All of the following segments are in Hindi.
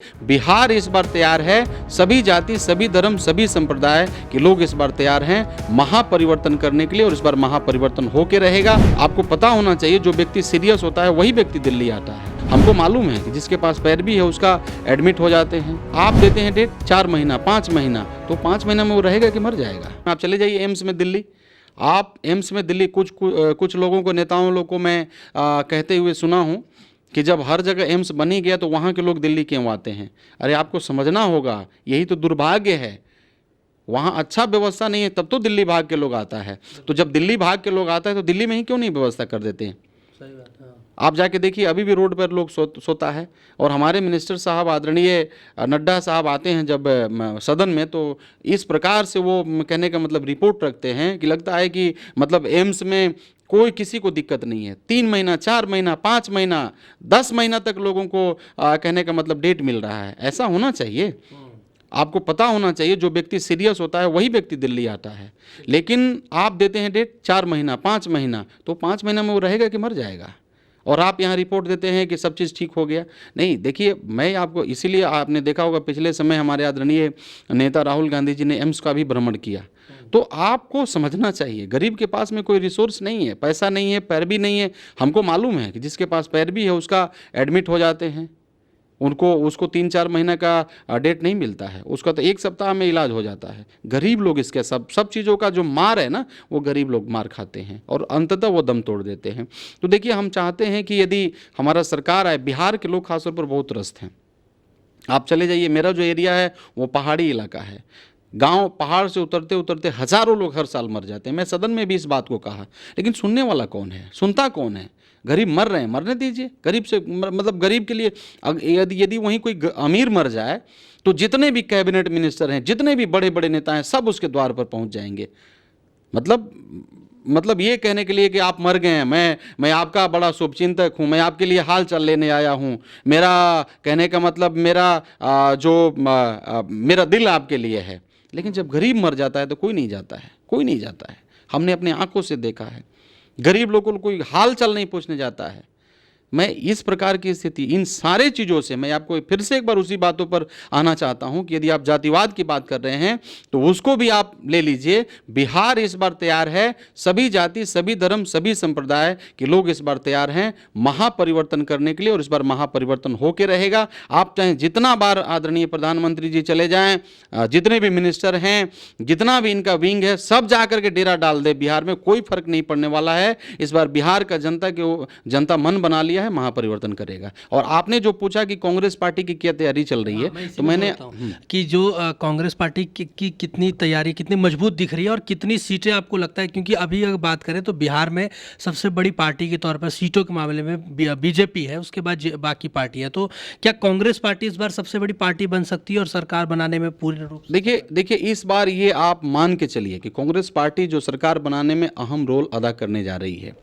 बिहार इस बार तैयार है, सभी जाति, सभी धर्म, सभी संप्रदाय के लोग इस बार तैयार हैं महापरिवर्तन करने के लिए और इस बार महापरिवर्तन होके रहेगा। आपको पता होना चाहिए, जो व्यक्ति सीरियस होता है वही व्यक्ति दिल्ली आता है। हमको मालूम है कि जिसके पास पैरवी है उसका एडमिट हो जाते हैं। आप देते हैं डेट 4 महीना, 5 महीना, तो 5 महीना में वो रहेगा कि मर जाएगा। आप चले जाइए एम्स में दिल्ली, आप एम्स में दिल्ली कुछ लोगों को, नेताओं लोगों को मैं कहते हुए सुना हूँ कि जब हर जगह एम्स बनी गया तो वहाँ के लोग दिल्ली क्यों आते हैं। अरे आपको समझना होगा, यही तो दुर्भाग्य है। वहाँ अच्छा व्यवस्था नहीं है तब तो दिल्ली भाग के लोग आता है। तो जब दिल्ली भाग के लोग आता है तो दिल्ली में ही क्यों नहीं व्यवस्था कर देते हैं। सही बात है। आप जाके देखिए, अभी भी रोड पर लोग सोता है। और हमारे मिनिस्टर साहब आदरणीय नड्डा साहब आते हैं जब सदन में, तो इस प्रकार से वो कहने का मतलब रिपोर्ट रखते हैं कि लगता है कि मतलब एम्स में कोई किसी को दिक्कत नहीं है। 3 महीना, 4 महीना, 5 महीना, 10 महीना तक लोगों को कहने का मतलब डेट मिल रहा है। ऐसा होना चाहिए। आपको पता होना चाहिए, जो व्यक्ति सीरियस होता है वही व्यक्ति दिल्ली आता है। लेकिन आप देते हैं डेट 4 महीना, 5 महीना, तो 5 महीना में वो रहेगा कि मर जाएगा। और आप यहाँ रिपोर्ट देते हैं कि सब चीज़ ठीक हो गया। नहीं, देखिए, मैं आपको इसीलिए, आपने देखा होगा पिछले समय हमारे आदरणीय नेता राहुल गांधी जी ने एम्स का भी भ्रमण किया। तो आपको समझना चाहिए, गरीब के पास में कोई रिसोर्स नहीं है, पैसा नहीं है, पैरवी नहीं है। हमको मालूम है कि जिसके पास पैरवी है उसका एडमिट हो जाते हैं, उसको 3-4 महीना का डेट नहीं मिलता है, उसका तो 1 सप्ताह में इलाज हो जाता है। गरीब लोग इसके सब चीज़ों का जो मार है ना, वो गरीब लोग मार खाते हैं और अंततः वो दम तोड़ देते हैं। तो देखिए, हम चाहते हैं कि यदि हमारा सरकार आए, बिहार के लोग खासतौर पर बहुत त्रस्त हैं। आप चले जाइए, मेरा जो एरिया है वो पहाड़ी इलाका है। गांव पहाड़ से उतरते उतरते हज़ारों लोग हर साल मर जाते हैं। मैं सदन में भी इस बात को कहा, लेकिन सुनने वाला कौन है, सुनता कौन है। गरीब मर रहे हैं, मरने दीजिए। गरीब से मतलब गरीब के लिए यदि वहीं कोई अमीर मर जाए तो जितने भी कैबिनेट मिनिस्टर हैं, जितने भी बड़े बड़े नेता हैं, सब उसके द्वार पर पहुंच जाएंगे। मतलब ये कहने के लिए कि आप मर गए हैं, मैं आपका बड़ा शुभचिंतक हूँ, मैं आपके लिए हाल चाल लेने आया हूँ। मेरा कहने का मतलब मेरा दिल आपके लिए है। लेकिन जब गरीब मर जाता है तो कोई नहीं जाता है, कोई नहीं जाता है। हमने अपनी आंखों से देखा है, गरीब लोगों को कोई हाल चाल नहीं पूछने जाता है। मैं इस प्रकार की स्थिति, इन सारे चीज़ों से मैं आपको फिर से एक बार उसी बातों पर आना चाहता हूं कि यदि आप जातिवाद की बात कर रहे हैं तो उसको भी आप ले लीजिए। बिहार इस बार तैयार है, सभी जाति, सभी धर्म, सभी संप्रदाय के लोग इस बार तैयार हैं महापरिवर्तन करने के लिए और इस बार महापरिवर्तन होके रहेगा। आप चाहे जितना बार आदरणीय प्रधानमंत्री जी चले जाएं, जितने भी मिनिस्टर हैं, जितना भी इनका विंग है, सब जाकर के डेरा डाल दे, बिहार में कोई फर्क नहीं पड़ने वाला है। इस बार बिहार का जनता मन बना लिया है, महापरिवर्तन करेगा। और आपने जो पूछा कि कांग्रेस पार्टी की क्या तैयारी चल रही है, तो मैंने कि जो कांग्रेस पार्टी की कितनी तैयारी, कितनी मजबूत दिख रही है और कितनी सीटें आपको लगता है, क्योंकि अभी अगर बात करें तो बिहार में सबसे बड़ी पार्टी के तौर पर सीटों के मामले में बीजेपी है, उसके बाद बाकी पार्टी है। तो क्या कांग्रेस पार्टी इस बार सबसे बड़ी पार्टी बन सकती है और सरकार बनाने में पूर्ण रूप से? देखिए इस बार ये आप मान के चलिए कि कांग्रेस पार्टी जो सरकार बनाने में अहम रोल अदा करने जा रही है।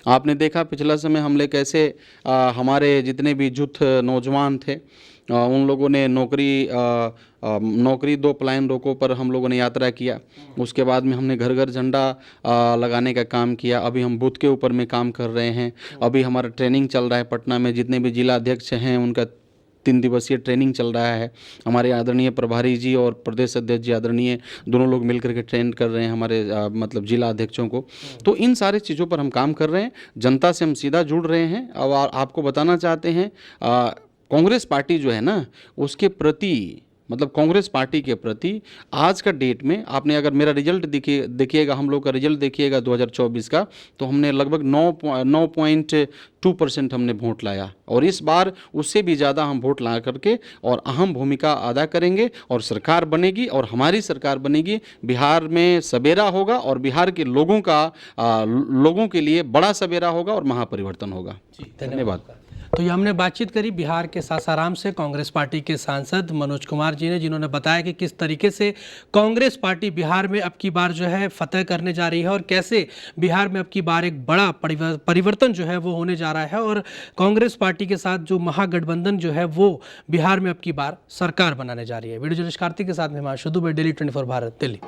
आपने देखा पिछला समय हमले कैसे हमारे जितने भी जुथ नौजवान थे, उन लोगों ने नौकरी 2 पलायन रोकों पर हम लोगों ने यात्रा किया। उसके बाद में हमने घर घर झंडा लगाने का काम किया। अभी हम बूथ के ऊपर में काम कर रहे हैं। अभी हमारा ट्रेनिंग चल रहा है पटना में, जितने भी जिला अध्यक्ष हैं उनका 3 दिवसीय ट्रेनिंग चल रहा है। हमारे आदरणीय प्रभारी जी और प्रदेश अध्यक्ष जी आदरणीय दोनों लोग मिलकर के ट्रेन कर रहे हैं हमारे मतलब जिला अध्यक्षों को। तो इन सारे चीज़ों पर हम काम कर रहे हैं, जनता से हम सीधा जुड़ रहे हैं। और आपको बताना चाहते हैं, कांग्रेस पार्टी जो है ना, उसके प्रति मतलब कांग्रेस पार्टी के प्रति आज का डेट में आपने अगर मेरा रिजल्ट देखिएगा, हम लोग का रिजल्ट देखिएगा 2024 का, तो हमने लगभग 9.2% हमने वोट लाया। और इस बार उससे भी ज़्यादा हम वोट ला करके और अहम भूमिका अदा करेंगे और सरकार बनेगी और हमारी सरकार बनेगी। बिहार में सवेरा होगा और बिहार के लोगों के लिए बड़ा सवेरा होगा और महापरिवर्तन होगा। धन्यवाद। तो ये हमने बातचीत करी बिहार के सासाराम से कांग्रेस पार्टी के सांसद मनोज कुमार जी ने, जिन्होंने बताया कि किस तरीके से कांग्रेस पार्टी बिहार में अब की बार जो है फतह करने जा रही है और कैसे बिहार में अब की बार एक बड़ा परिवर्तन जो है वो होने जा रहा है और कांग्रेस पार्टी के साथ जो महागठबंधन जो है वो बिहार में अब की बार सरकार बनाने जा रही है। वीडियो जर्नलिस्ट कार्तिक के साथ में हिमांशु दुबे, डेली 24 भारत, दिल्ली।